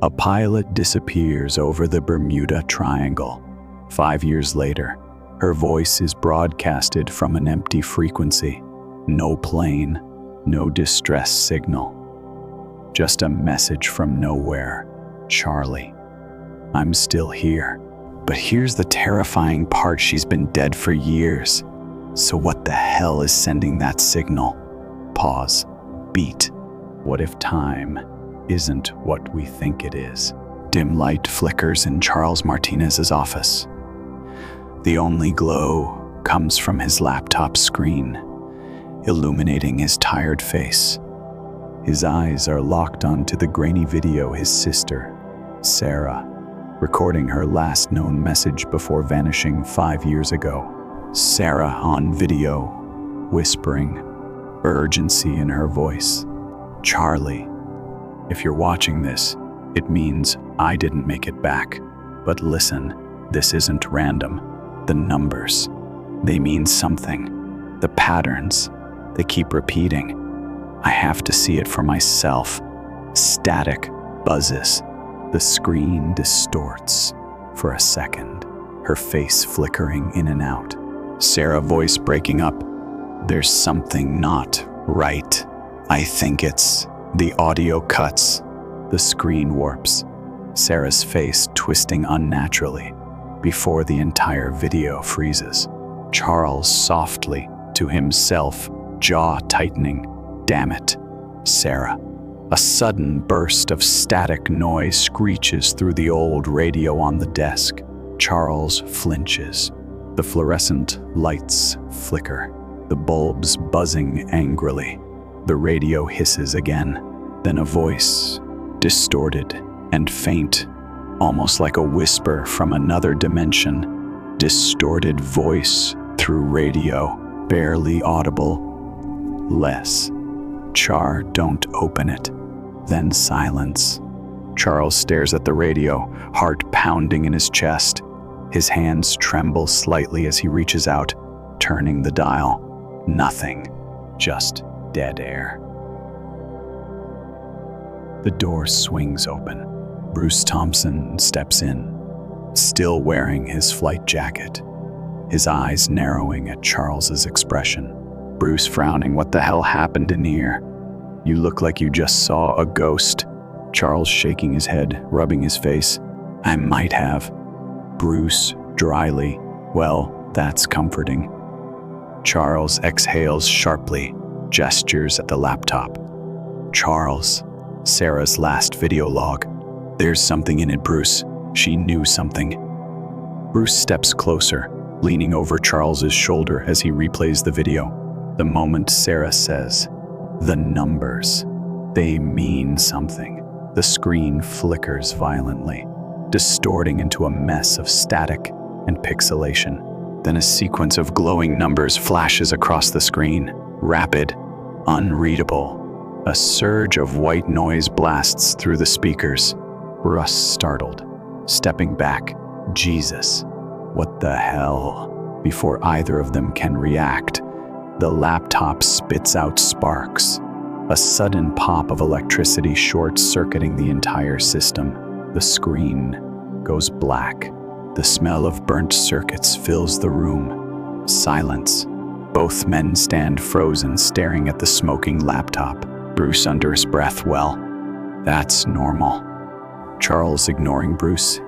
A pilot disappears over the Bermuda Triangle. 5 years later, her voice is broadcasted from an empty frequency. No plane, no distress signal. Just a message from nowhere. Charlie, I'm still here. But here's the terrifying part, she's been dead for years. So what the hell is sending that signal? Pause. Beat. What if time isn't what we think it is? Dim light flickers in Charles Martinez's office. The only glow comes from his laptop screen, illuminating his tired face. His eyes are locked onto the grainy video his sister, Sarah, recording her last known message before vanishing 5 years ago. Sarah on video, whispering, urgency in her voice. Charlie, if you're watching this, it means I didn't make it back. But listen, this isn't random. The numbers, they mean something. The patterns, they keep repeating. I have to see it for myself. Static buzzes. The screen distorts for a second, her face flickering in and out. Sarah's voice breaking up. There's something not right. I think it's... The audio cuts. The screen warps. Sarah's face twisting unnaturally before the entire video freezes. Charles softly to himself, jaw tightening. Damn it, Sarah. A sudden burst of static noise screeches through the old radio on the desk. Charles flinches. The fluorescent lights flicker, the bulbs buzzing angrily. The radio hisses again. Then a voice, distorted and faint, almost like a whisper from another dimension. Distorted voice through radio, barely audible. Less. Char, don't open it. Then silence. Charles stares at the radio, heart pounding in his chest. His hands tremble slightly as he reaches out, turning the dial. Nothing. Just dead air. The door swings open. Bruce Thompson steps in, still wearing his flight jacket, his eyes narrowing at Charles's expression. Bruce frowning. What the hell happened in here? You look like you just saw a ghost. Charles shaking his head, rubbing his face. I might have. Bruce dryly. Well, that's comforting. Charles exhales sharply, gestures at the laptop. Charles, Sarah's last video log. There's something in it, Bruce. She knew something. Bruce steps closer, leaning over Charles's shoulder as he replays the video. The moment Sarah says, the numbers, they mean something. The screen flickers violently, distorting into a mess of static and pixelation. Then a sequence of glowing numbers flashes across the screen, rapid, unreadable. A surge of white noise blasts through the speakers. Russ startled, stepping back. Jesus, what the hell? Before either of them can react, the laptop spits out sparks. A sudden pop of electricity short-circuiting the entire system. The screen goes black. The smell of burnt circuits fills the room. Silence. Both men stand frozen, staring at the smoking laptop. Bruce under his breath. Well, that's normal. Charles ignoring Bruce,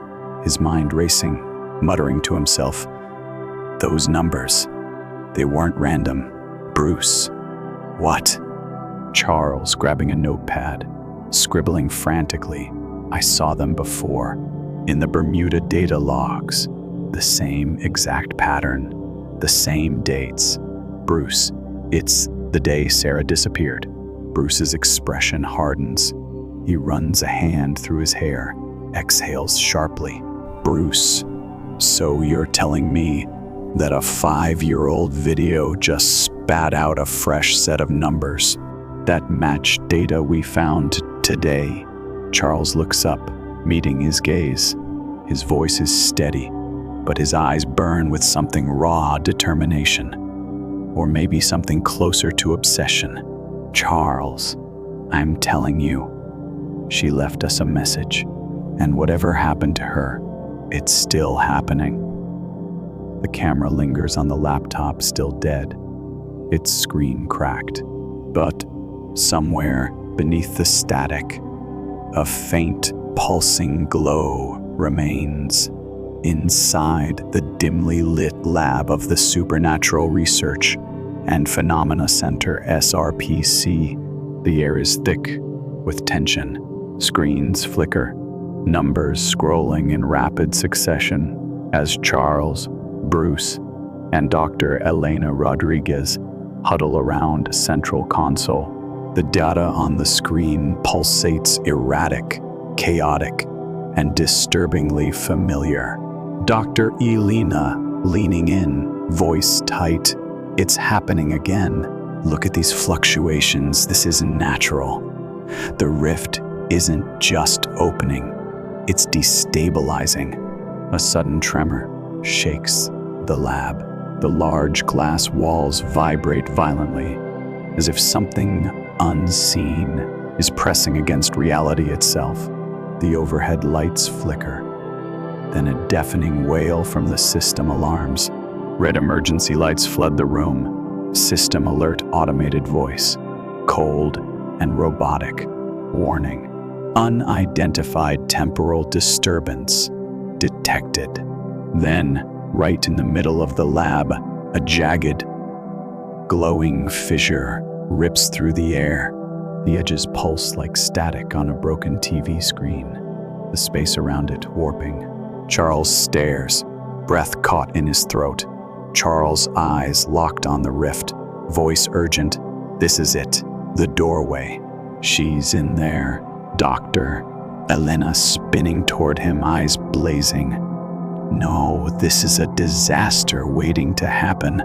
his mind racing, muttering to himself, those numbers, they weren't random. Bruce. What? Charles grabbing a notepad, scribbling frantically. I saw them before, in the Bermuda data logs. The same exact pattern, the same dates. Bruce, it's the day Sarah disappeared. Bruce's expression hardens. He runs a hand through his hair, exhales sharply. Bruce, so you're telling me that a 5-year-old video just spat out a fresh set of numbers that match data we found today? Charles looks up, meeting his gaze. His voice is steady, but his eyes burn with something raw determination. Or maybe something closer to obsession. Charles, I'm telling you, she left us a message. And whatever happened to her, it's still happening. The camera lingers on the laptop, still dead, its screen cracked. But somewhere beneath the static, a faint, pulsing glow remains. Inside the dimly lit lab of the Supernatural Research and Phenomena Center, SRPC, the air is thick with tension. Screens flicker, numbers scrolling in rapid succession as Charles, Bruce, and Dr. Elena Rodriguez huddle around a central console. The data on the screen pulsates erratic, chaotic, and disturbingly familiar. Dr. Elena leaning in, voice tight. It's happening again. Look at these fluctuations. This isn't natural. The rift isn't just opening, it's destabilizing. A sudden tremor shakes the lab. The large glass walls vibrate violently, as if something unseen is pressing against reality itself. The overhead lights flicker, then a deafening wail from the system alarms. Red emergency lights flood the room. System alert automated voice, cold and robotic. Warning: unidentified temporal disturbance detected. Then, right in the middle of the lab, a jagged, glowing fissure rips through the air. The edges pulse like static on a broken TV screen, the space around it warping. Charles stares, breath caught in his throat. Charles' eyes locked on the rift, voice urgent. This is it, the doorway. She's in there. Doctor. Elena spinning toward him, eyes blazing. No, this is a disaster waiting to happen.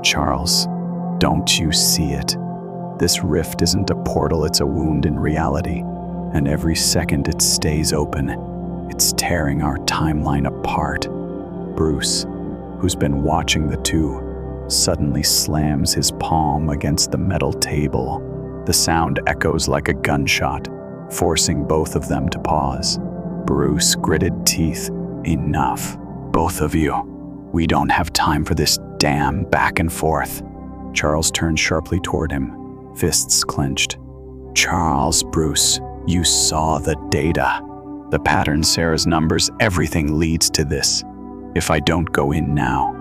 Charles, don't you see it? This rift isn't a portal, it's a wound in reality. And every second it stays open, it's tearing our timeline apart. Bruce, who's been watching the two, suddenly slams his palm against the metal table. The sound echoes like a gunshot, forcing both of them to pause. Bruce gritted teeth. Enough. Both of you. We don't have time for this damn back and forth. Charles turned sharply toward him, fists clenched. Charles, Bruce, you saw the data. The pattern, Sarah's numbers, everything leads to this. If I don't go in now,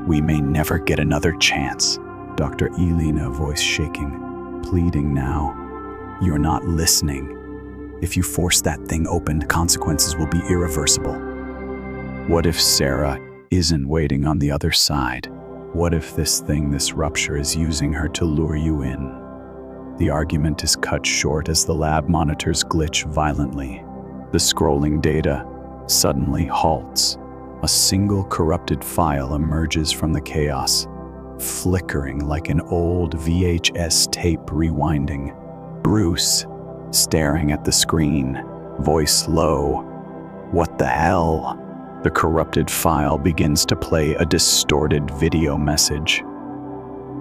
we may never get another chance. Dr. Elena, voice shaking, pleading now. You're not listening. If you force that thing open, consequences will be irreversible. What if Sarah isn't waiting on the other side? What if this rupture is using her to lure you in? The argument is cut short as the lab monitors glitch violently. The scrolling data suddenly halts. A single corrupted file emerges from the chaos, flickering like an old VHS tape rewinding. Bruce, staring at the screen, voice low. What the hell? The corrupted file begins to play a distorted video message.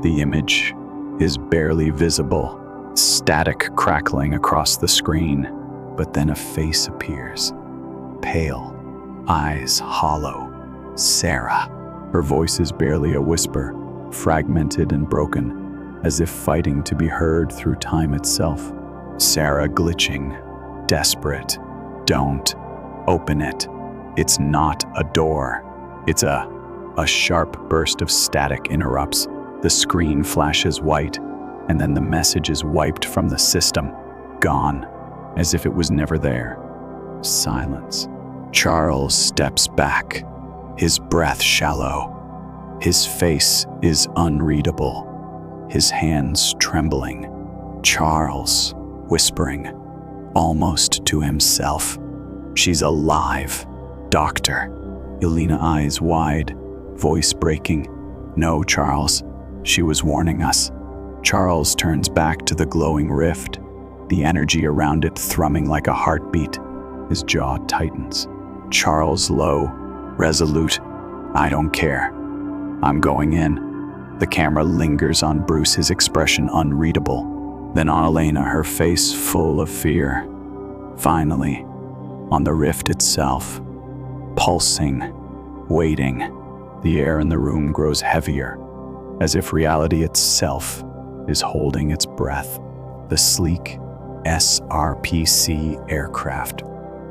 The image is barely visible, static crackling across the screen, but then a face appears. Pale, eyes hollow. Sarah. Her voice is barely a whisper, fragmented and broken, as if fighting to be heard through time itself. Sarah glitching, desperate. Don't open it. It's not a door. It's a sharp burst of static interrupts. The screen flashes white, and then the message is wiped from the system, gone, as if it was never there. Silence. Charles steps back, his breath shallow. His face is unreadable, his hands trembling. Charles, whispering, almost to himself. She's alive. Doctor. Elena, eyes wide, voice breaking. No, Charles. She was warning us. Charles turns back to the glowing rift, the energy around it thrumming like a heartbeat. His jaw tightens. Charles low, resolute. I don't care. I'm going in. The camera lingers on Bruce, his expression unreadable. Then on Elena, her face full of fear. Finally, on the rift itself, pulsing, waiting. The air in the room grows heavier, as if reality itself is holding its breath. The sleek SRPC aircraft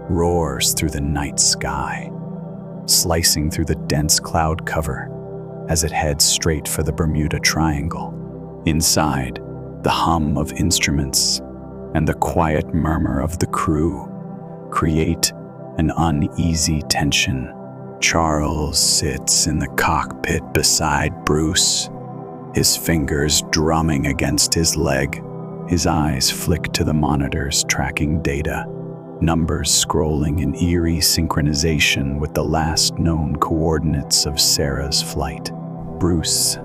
roars through the night sky, slicing through the dense cloud cover as it heads straight for the Bermuda Triangle. Inside, the hum of instruments and the quiet murmur of the crew create an uneasy tension. Charles sits in the cockpit beside Bruce, his fingers drumming against his leg. His eyes flick to the monitors tracking data, numbers scrolling in eerie synchronization with the last known coordinates of Sarah's flight. Bruce,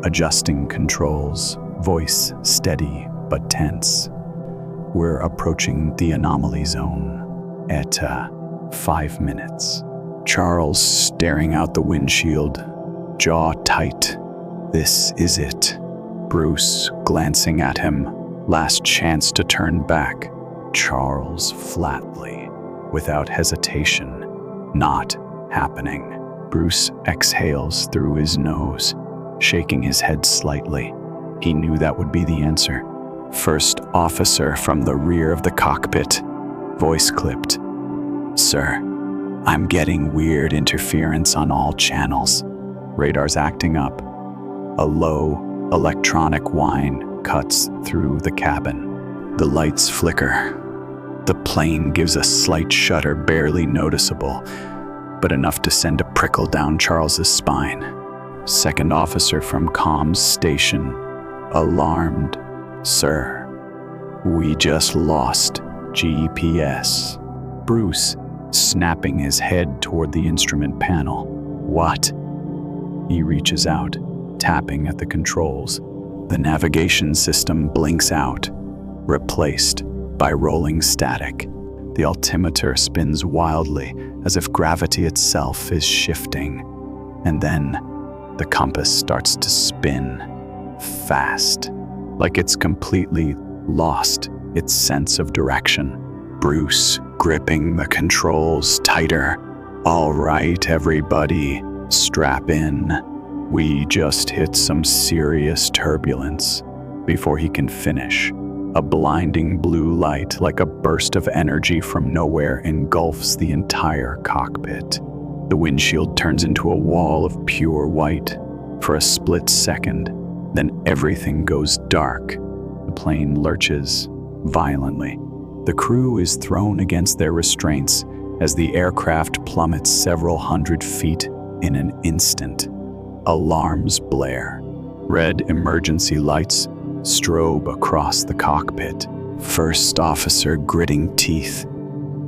adjusting controls, voice steady but tense. We're approaching the anomaly zone at 5 minutes. Charles staring out the windshield, jaw tight. This is it. Bruce glancing at him, last chance to turn back. Charles flatly, without hesitation. Not happening. Bruce exhales through his nose, shaking his head slightly. He knew that would be the answer. First officer from the rear of the cockpit, voice clipped. "Sir, I'm getting weird interference on all channels. Radar's acting up." A low, electronic whine cuts through the cabin. The lights flicker. The plane gives a slight shudder, barely noticeable, but enough to send a prickle down Charles's spine. Second officer from comms station, alarmed. "Sir, we just lost GPS." Bruce, snapping his head toward the instrument panel. "What?" He reaches out, tapping at the controls. The navigation system blinks out, replaced by rolling static. The altimeter spins wildly, as if gravity itself is shifting. And then, the compass starts to spin, fast, like it's completely lost its sense of direction. Bruce gripping the controls tighter. "All right, everybody, strap in. We just hit some serious turbulence." Before he can finish, a blinding blue light, like a burst of energy from nowhere, engulfs the entire cockpit. The windshield turns into a wall of pure white for a split second, then everything goes dark. The plane lurches violently. The crew is thrown against their restraints as the aircraft plummets several hundred feet in an instant. Alarms blare. Red emergency lights strobe across the cockpit. First officer gritting teeth,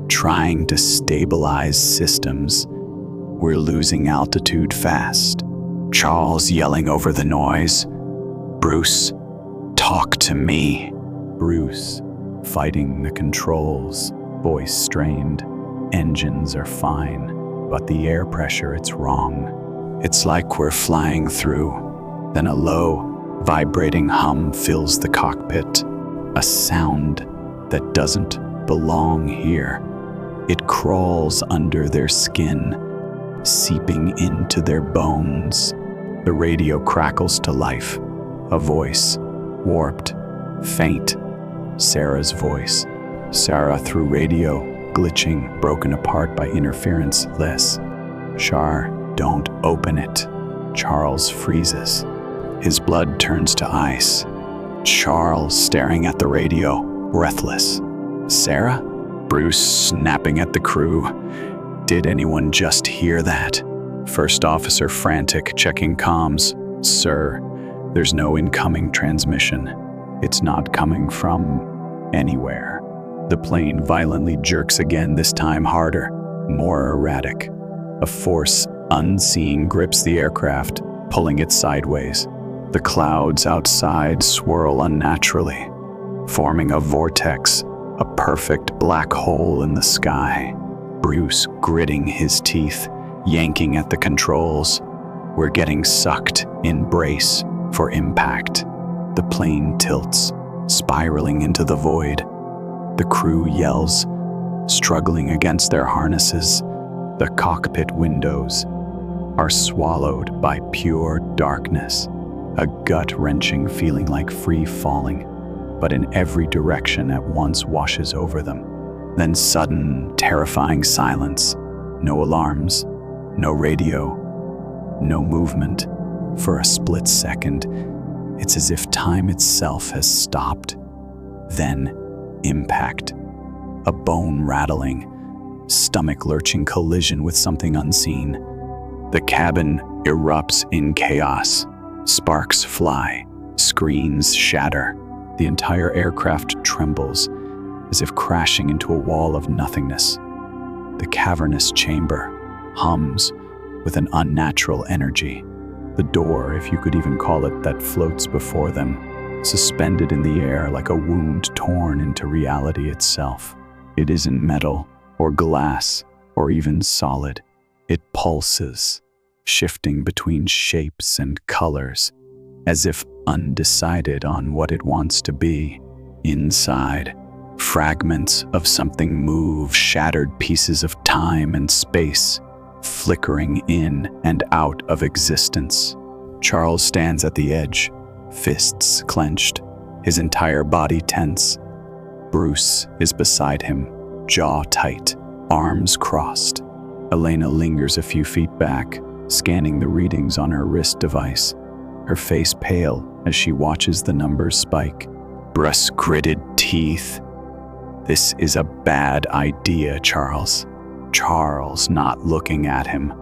trying to stabilize systems. "We're losing altitude fast." Charles yelling over the noise. "Bruce, talk to me." Bruce, fighting the controls, voice strained. "Engines are fine, but the air pressure, it's wrong. It's like we're flying through." Then a low, vibrating hum fills the cockpit, a sound that doesn't belong here. It crawls under their skin, seeping into their bones. The radio crackles to life, a voice, warped, faint. Sarah's voice. Sarah through radio, glitching, broken apart by interference. "Liz, Char, don't open it." Charles freezes. His blood turns to ice. Charles staring at the radio, breathless. "Sarah?" Bruce snapping at the crew. "Did anyone just hear that?" First officer frantic, checking comms. "Sir, there's no incoming transmission. It's not coming from anywhere." The plane violently jerks again, this time harder, more erratic. A force unseen grips the aircraft, pulling it sideways. The clouds outside swirl unnaturally, forming a vortex, a perfect black hole in the sky. Bruce gritting his teeth, yanking at the controls. "We're getting sucked in, brace for impact." The plane tilts, spiraling into the void. The crew yells, struggling against their harnesses. The cockpit windows are swallowed by pure darkness, a gut-wrenching feeling like free falling, but in every direction at once washes over them. Then sudden, terrifying silence. No alarms, no radio, no movement. For a split second, it's as if time itself has stopped. Then, impact. A bone-rattling, stomach-lurching collision with something unseen. The cabin erupts in chaos. Sparks fly, screens shatter. The entire aircraft trembles, as if crashing into a wall of nothingness. The cavernous chamber hums with an unnatural energy. The door, if you could even call it, that floats before them, suspended in the air like a wound torn into reality itself. It isn't metal or glass or even solid. It pulses, shifting between shapes and colors, as if undecided on what it wants to be. Inside, fragments of something move, shattered pieces of time and space, flickering in and out of existence. Charles stands at the edge, fists clenched, his entire body tense. Bruce is beside him, jaw tight, arms crossed. Elena lingers a few feet back, scanning the readings on her wrist device, her face pale as she watches the numbers spike. Brust-gritted teeth. This is a bad idea, Charles. Charles not looking at him,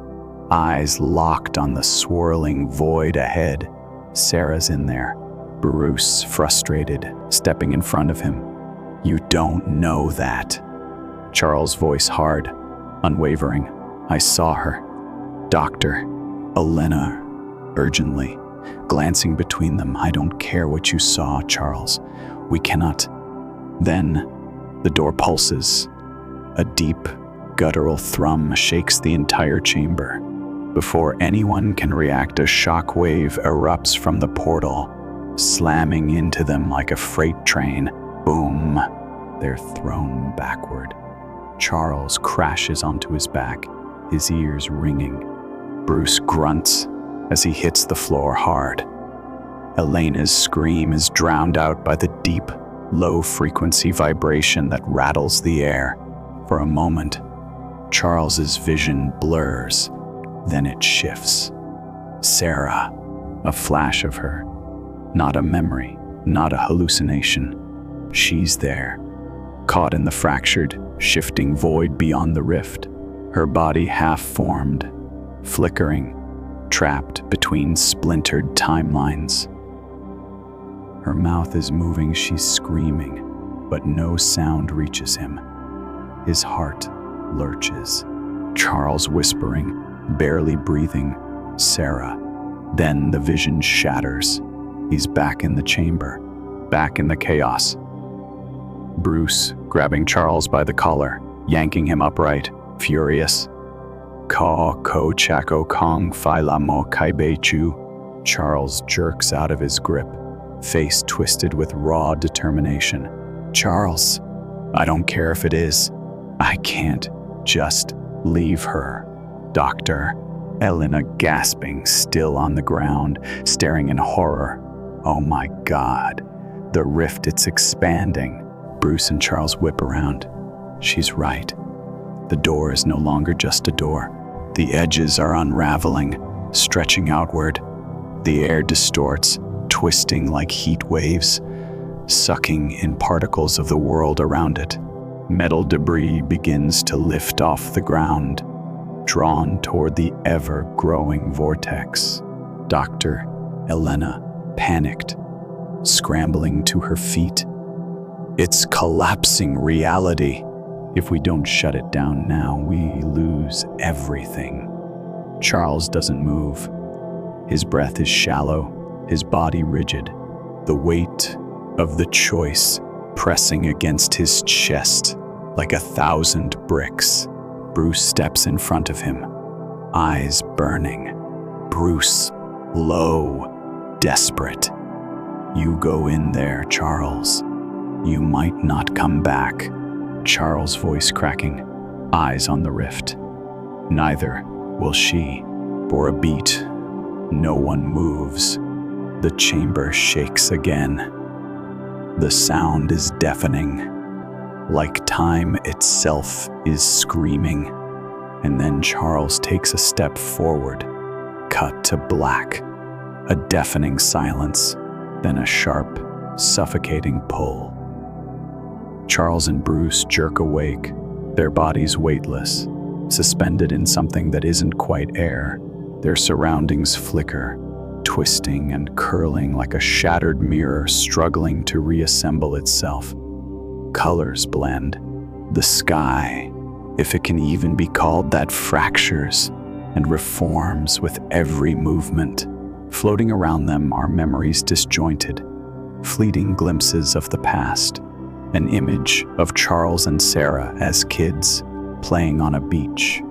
eyes locked on the swirling void ahead. Sarah's in there. Bruce, frustrated, stepping in front of him. You don't know that. Charles' voice hard, unwavering. I saw her. Doctor, Elena, urgently, glancing between them. I don't care what you saw, Charles. We cannot. Then, the door pulses. A deep, guttural thrum shakes the entire chamber. Before anyone can react, a shock wave erupts from the portal, slamming into them like a freight train. Boom! They're thrown backward. Charles crashes onto his back, his ears ringing. Bruce grunts as he hits the floor hard. Elena's scream is drowned out by the deep, low-frequency vibration that rattles the air. For a moment, Charles's vision blurs, then it shifts. Sarah, a flash of her. Not a memory, not a hallucination. She's there, caught in the fractured, shifting void beyond the rift. Her body half-formed, flickering, trapped between splintered timelines. Her mouth is moving, she's screaming, but no sound reaches him. His heart lurches. Charles whispering, barely breathing, Sarah. Then the vision shatters. He's back in the chamber, back in the chaos. Bruce grabbing Charles by the collar, yanking him upright, furious. Ka ko chako kong phaila mo kaibe chu. Charles jerks out of his grip, face twisted with raw determination. Charles, I don't care if it is. I can't just leave her. Doctor, Elena gasping, still on the ground, staring in horror. Oh my God, the rift, it's expanding. Bruce and Charles whip around. She's right. The door is no longer just a door. The edges are unraveling, stretching outward. The air distorts, twisting like heat waves, sucking in particles of the world around it. Metal debris begins to lift off the ground, drawn toward the ever-growing vortex. Dr. Elena, panicked, scrambling to her feet. It's collapsing reality. If we don't shut it down now, we lose everything. Charles doesn't move. His breath is shallow, his body rigid, the weight of the choice pressing against his chest like 1,000 bricks. Bruce steps in front of him, eyes burning. Bruce, low, desperate. You go in there, Charles. You might not come back. Charles' voice cracking, eyes on the rift. Neither will she. For a beat, no one moves. The chamber shakes again. The sound is deafening, like time itself is screaming. And then Charles takes a step forward, cut to black. A deafening silence, then a sharp, suffocating pull. Charles and Bruce jerk awake, their bodies weightless, suspended in something that isn't quite air. Their surroundings flicker, twisting and curling like a shattered mirror struggling to reassemble itself. Colors blend. The sky, if it can even be called that, fractures and reforms with every movement. Floating around them are memories disjointed, fleeting glimpses of the past, an image of Charles and Sarah as kids playing on a beach,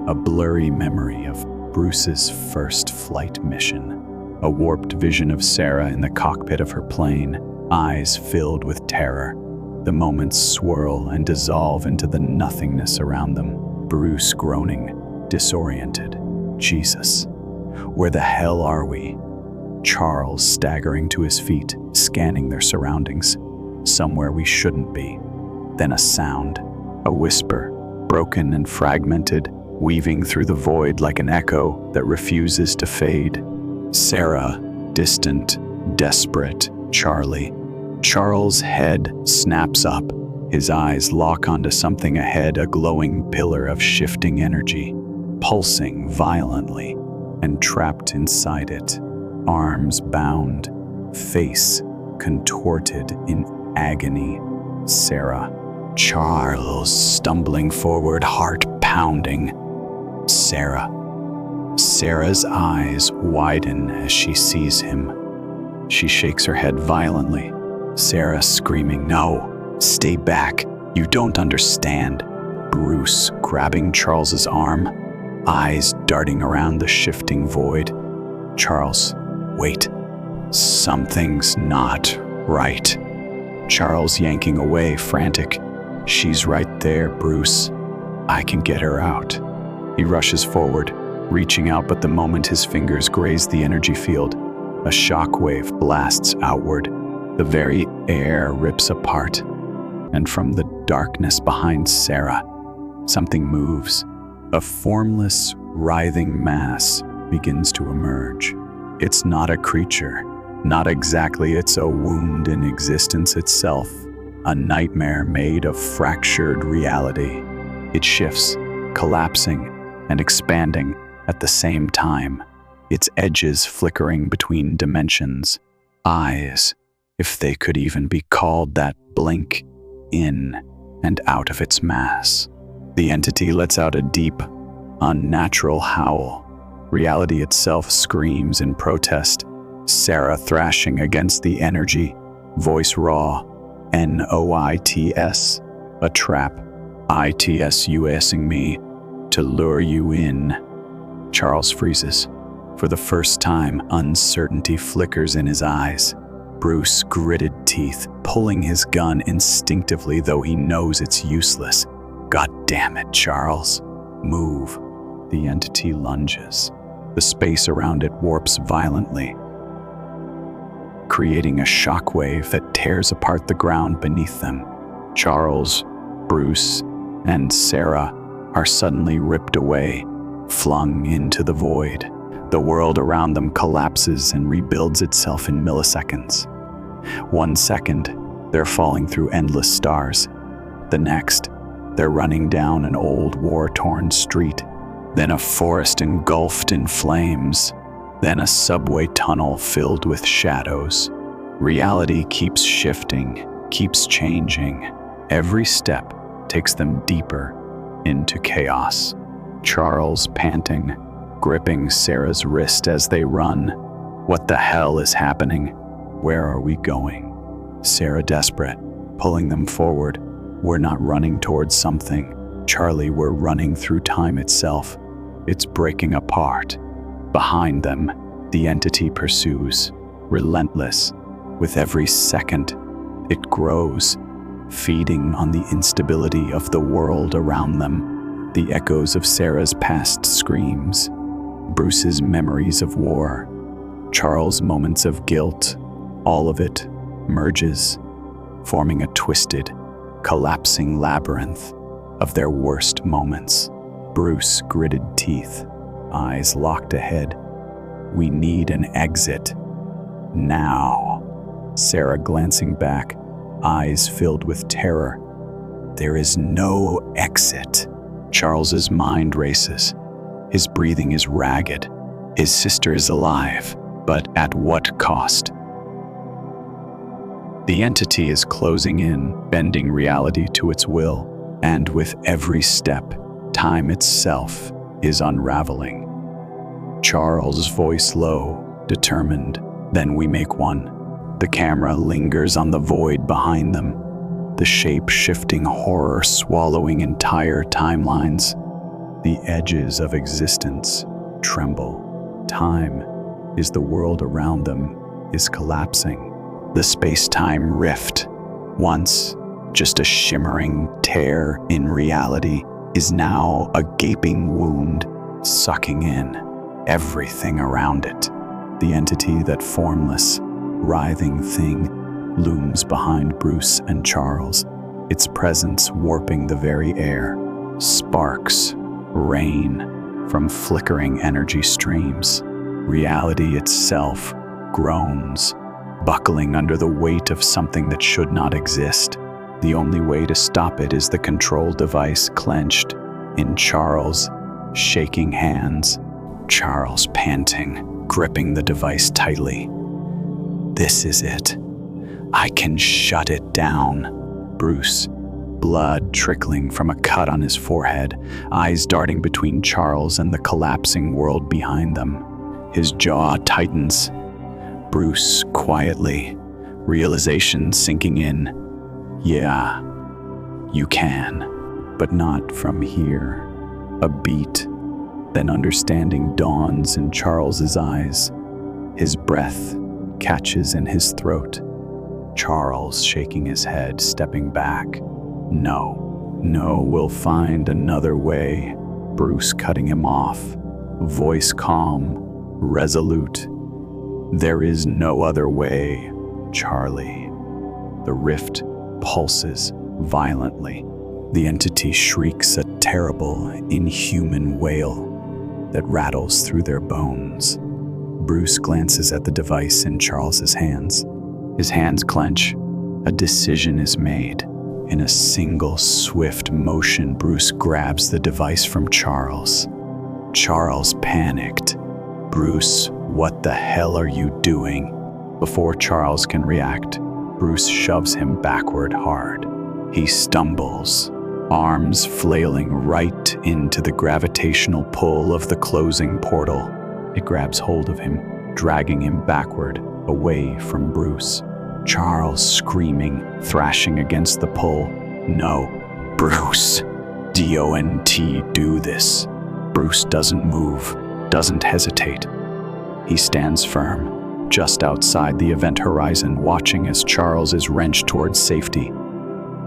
a blurry memory of Bruce's first flight mission, a warped vision of Sarah in the cockpit of her plane, eyes filled with terror. The moments swirl and dissolve into the nothingness around them. Bruce groaning, disoriented. Jesus, where the hell are we? Charles staggering to his feet, scanning their surroundings. Somewhere we shouldn't be. Then a sound, a whisper, broken and fragmented, weaving through the void like an echo that refuses to fade. Sarah, distant, desperate, Charlie. Charles' head snaps up. His eyes lock onto something ahead, a glowing pillar of shifting energy, pulsing violently, and trapped inside it. Arms bound, face contorted in agony. Sarah. Charles stumbling forward, heart pounding. Sarah. Sarah's eyes widen as she sees him. She shakes her head violently. Sarah screaming, "No, stay back, you don't understand." Bruce grabbing Charles's arm, eyes darting around the shifting void. Charles, wait, something's not right. Charles yanking away, frantic. She's right there, Bruce. I can get her out. He rushes forward, reaching out, but the moment his fingers graze the energy field, a shockwave blasts outward. The very air rips apart, and from the darkness behind Sarah, something moves. A formless, writhing mass begins to emerge. It's not a creature, not exactly. It's a wound in existence itself, a nightmare made of fractured reality. It shifts, collapsing and expanding at the same time, its edges flickering between dimensions. Eyes, if they could even be called that, blink in and out of its mass. The entity lets out a deep, unnatural howl. Reality itself screams in protest. Sarah thrashing against the energy, voice raw. NOITS, a trap. ITS USing me to lure you in. Charles freezes. For the first time, uncertainty flickers in his eyes. Bruce gritted teeth, pulling his gun instinctively, though he knows it's useless. God damn it, Charles. Move. The entity lunges. The space around it warps violently, creating a shockwave that tears apart the ground beneath them. Charles, Bruce, and Sarah are suddenly ripped away, flung into the void. The world around them collapses and rebuilds itself in milliseconds. 1 second, they're falling through endless stars. The next, they're running down an old war-torn street. Then a forest engulfed in flames. Then a subway tunnel filled with shadows. Reality keeps shifting, keeps changing. Every step takes them deeper into chaos. Charles panting, gripping Sarah's wrist as they run. What the hell is happening? Where are we going? Sarah desperate, pulling them forward. We're not running towards something. Charlie, we're running through time itself. It's breaking apart. Behind them, the entity pursues, relentless. With every second, it grows, feeding on the instability of the world around them. The echoes of Sarah's past screams, Bruce's memories of war, Charles' moments of guilt, all of it merges, forming a twisted, collapsing labyrinth of their worst moments. Bruce gritted teeth, eyes locked ahead. We need an exit. Now. Sarah glancing back, eyes filled with terror. There is no exit. Charles's mind races. His breathing is ragged. His sister is alive, but at what cost? The entity is closing in, bending reality to its will, and with every step, time itself is unraveling. Charles' voice low, determined. Then we make one. The camera lingers on the void behind them, the shape-shifting horror swallowing entire timelines. The edges of existence tremble. Time is the world around them is collapsing. The space-time rift, once just a shimmering tear in reality, is now a gaping wound, sucking in everything around it. The entity, that formless, writhing thing, looms behind Bruce and Charles, its presence warping the very air. Sparks rain from flickering energy streams. Reality itself groans, buckling under the weight of something that should not exist. The only way to stop it is the control device clenched in Charles' shaking hands. Charles panting, gripping the device tightly. This is it. I can shut it down. Bruce, blood trickling from a cut on his forehead, eyes darting between Charles and the collapsing world behind them. His jaw tightens. Bruce quietly, realization sinking in. Yeah, you can, but not from here. A beat, then understanding dawns in Charles's eyes. His breath catches in his throat. Charles shaking his head, stepping back. No, we'll find another way. Bruce cutting him off, voice calm, resolute. There is no other way, Charlie. The rift pulses violently. The entity shrieks a terrible, inhuman wail that rattles through their bones. Bruce glances at the device in Charles's hands. His hands clench. A decision is made. In a single swift motion, Bruce grabs the device from Charles. Charles panicked. Bruce, what the hell are you doing? Before Charles can react, Bruce shoves him backward hard. He stumbles, arms flailing right into the gravitational pull of the closing portal. It grabs hold of him, dragging him backward, away from Bruce. Charles screaming, thrashing against the pull. No, Bruce. D-O-N-T, do this. Bruce doesn't move, doesn't hesitate. He stands firm, just outside the event horizon, watching as Charles is wrenched towards safety.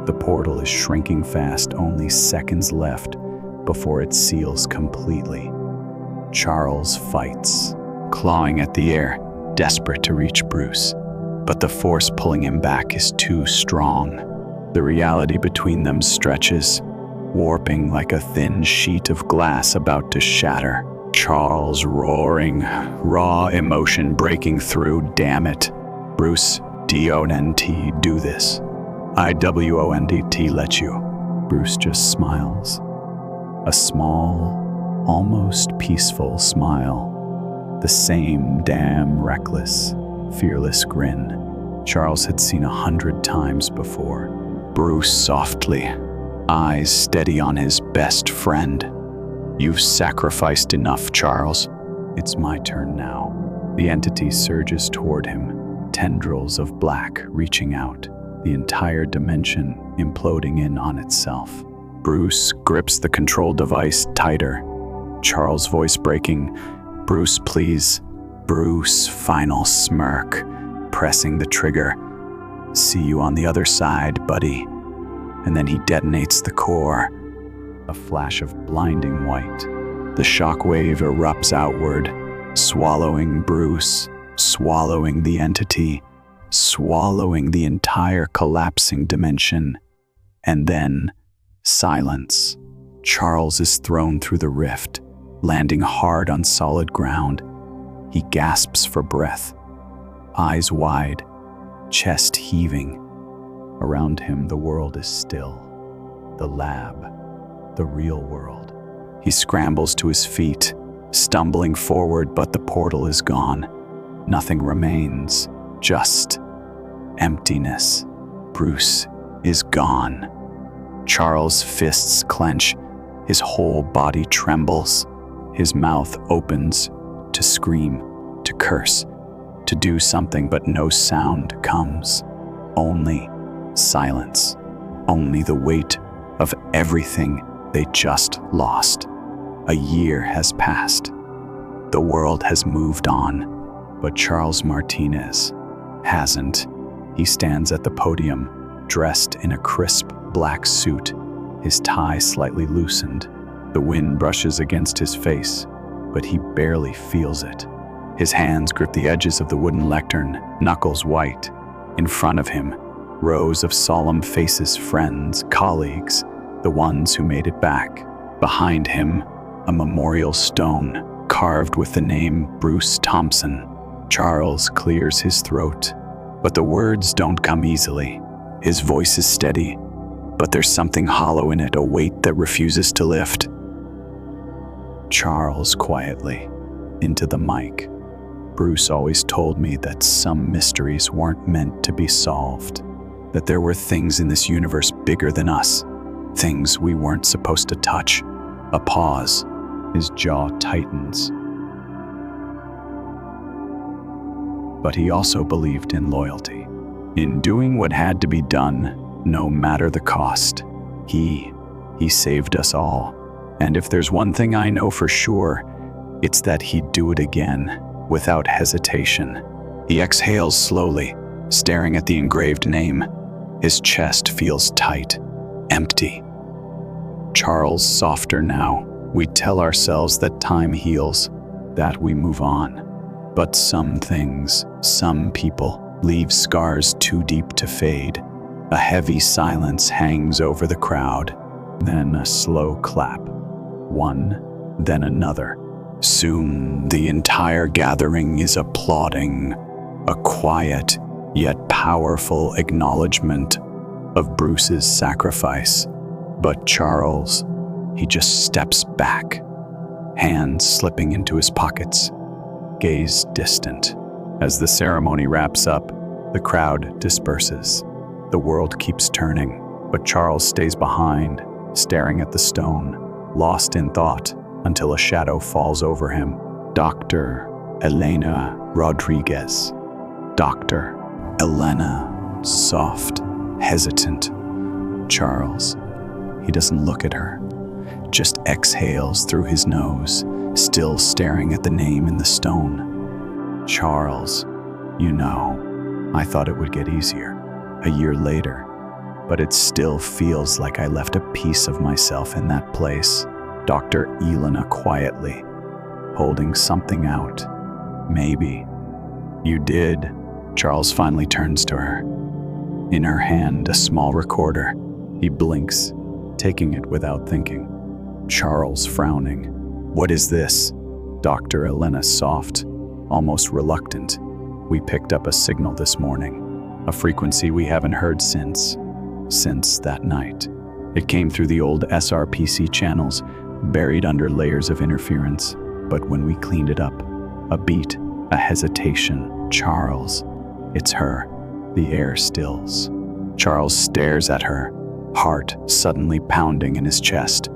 The portal is shrinking fast, only seconds left before it seals completely. Charles fights, clawing at the air, desperate to reach Bruce. But the force pulling him back is too strong. The reality between them stretches, warping like a thin sheet of glass about to shatter. Charles roaring, raw emotion breaking through. Damn it. Bruce, D-O-N-T, do this. I-W-O-N-D-T, let you. Bruce just smiles. A small, almost peaceful smile. The same damn reckless, fearless grin Charles had seen 100 times before. Bruce softly, eyes steady on his best friend. You've sacrificed enough, Charles. It's my turn now. The entity surges toward him, tendrils of black reaching out, the entire dimension imploding in on itself. Bruce grips the control device tighter, Charles' voice breaking. Bruce, please. Bruce, final smirk, pressing the trigger. See you on the other side, buddy. and then he detonates the core. A flash of blinding white. The shockwave erupts outward, swallowing Bruce, swallowing the entity, swallowing the entire collapsing dimension. And then, silence. Charles is thrown through the rift, landing hard on solid ground. He gasps for breath, eyes wide, chest heaving. Around him, the world is still. The lab, the real world. He scrambles to his feet, stumbling forward, but the portal is gone. Nothing remains, just emptiness. Bruce is gone. Charles' fists clench. His whole body trembles. His mouth opens to scream, to curse, to do something, but no sound comes. Only silence. Only the weight of everything they just lost. A year has passed. The world has moved on, but Charles Martinez hasn't. He stands at the podium, dressed in a crisp black suit, his tie slightly loosened. The wind brushes against his face, but he barely feels it. His hands grip the edges of the wooden lectern, knuckles white. In front of him, rows of solemn faces, friends, colleagues, the ones who made it back. Behind him, a memorial stone carved with the name Bruce Thompson. Charles clears his throat, but the words don't come easily. His voice is steady, but there's something hollow in it, a weight that refuses to lift. Charles quietly, into the mic. Bruce always told me that some mysteries weren't meant to be solved, that there were things in this universe bigger than us, things we weren't supposed to touch. A pause. His jaw tightens. But he also believed in loyalty, in doing what had to be done, no matter the cost. He saved us all. And if there's one thing I know for sure, it's that he'd do it again, without hesitation. He exhales slowly, staring at the engraved name. His chest feels tight, empty. Charles, softer now. We tell ourselves that time heals, that we move on. But some things, some people, leave scars too deep to fade. A heavy silence hangs over the crowd, then a slow clap. One, then another. Soon the entire gathering is applauding, a quiet yet powerful acknowledgement of Bruce's sacrifice. But Charles, he just steps back, hands slipping into his pockets, gaze distant. As the ceremony wraps up, the crowd disperses. The world keeps turning, but Charles stays behind, staring at the stone, lost in thought until a shadow falls over him. Dr. Elena Rodriguez. Dr. Elena, soft, hesitant. Charles, he doesn't look at her, just exhales through his nose, still staring at the name in the stone. Charles, you know, I thought it would get easier, a year later, but it still feels like I left a piece of myself in that place. Dr. Elena quietly, holding something out. Maybe. You did. Charles finally turns to her. In her hand, a small recorder. He blinks, taking it without thinking. Charles frowning. What is this? Dr. Elena soft, almost reluctant. We picked up a signal this morning, a frequency we haven't heard since that night. It came through the old SRPC channels, buried under layers of interference. But when we cleaned it up, a beat, a hesitation. Charles, it's her. The air stills. Charles stares at her, heart suddenly pounding in his chest.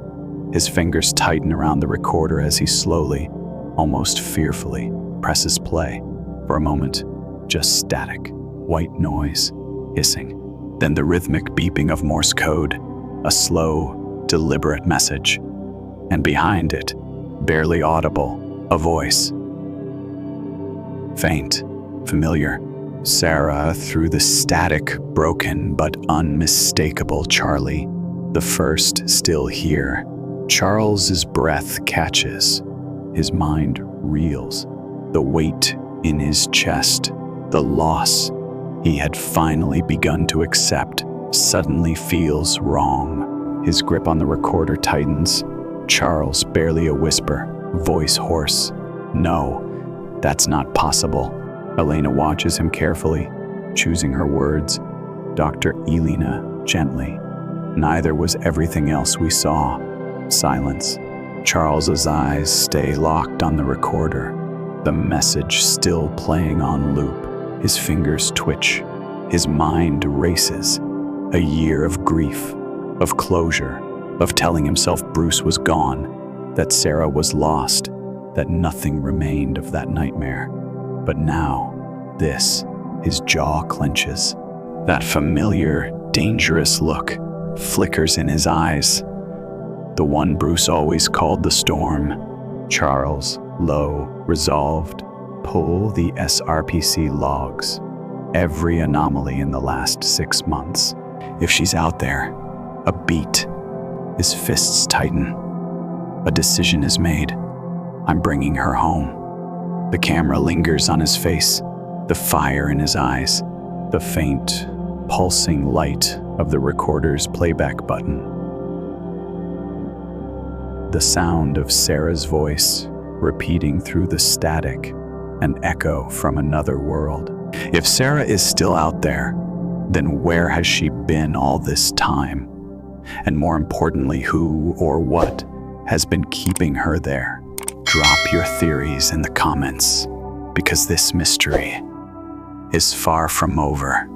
His fingers tighten around the recorder as he slowly, almost fearfully, presses play. For a moment, just static, white noise, hissing. Then the rhythmic beeping of Morse code, a slow, deliberate message. And behind it, barely audible, a voice. Faint, familiar, Sarah, through the static, broken but unmistakable Charlie, the first still here. Charles's breath catches. His mind reels. The weight in his chest, the loss he had finally begun to accept, suddenly feels wrong. His grip on the recorder tightens. Charles, barely a whisper, voice hoarse. No, that's not possible. Elena watches him carefully, choosing her words. Dr. Elena, gently. Neither was everything else we saw. Silence. Charles's eyes stay locked on the recorder, the message still playing on loop. His fingers twitch. His mind races. A year of grief, of closure, of telling himself Bruce was gone, that Sarah was lost, that nothing remained of that nightmare. But now, this, his jaw clenches. That familiar, dangerous look flickers in his eyes. The one Bruce always called the storm. Charles, low, resolved, pull the SRPC logs. Every anomaly in the last 6 months. If she's out there, a beat. His fists tighten. A decision is made. I'm bringing her home. The camera lingers on his face, the fire in his eyes, the faint, pulsing light of the recorder's playback button. The sound of Sarah's voice repeating through the static, an echo from another world. If Sarah is still out there, then where has she been all this time? And more importantly, who or what has been keeping her there? Drop your theories in the comments, because this mystery is far from over.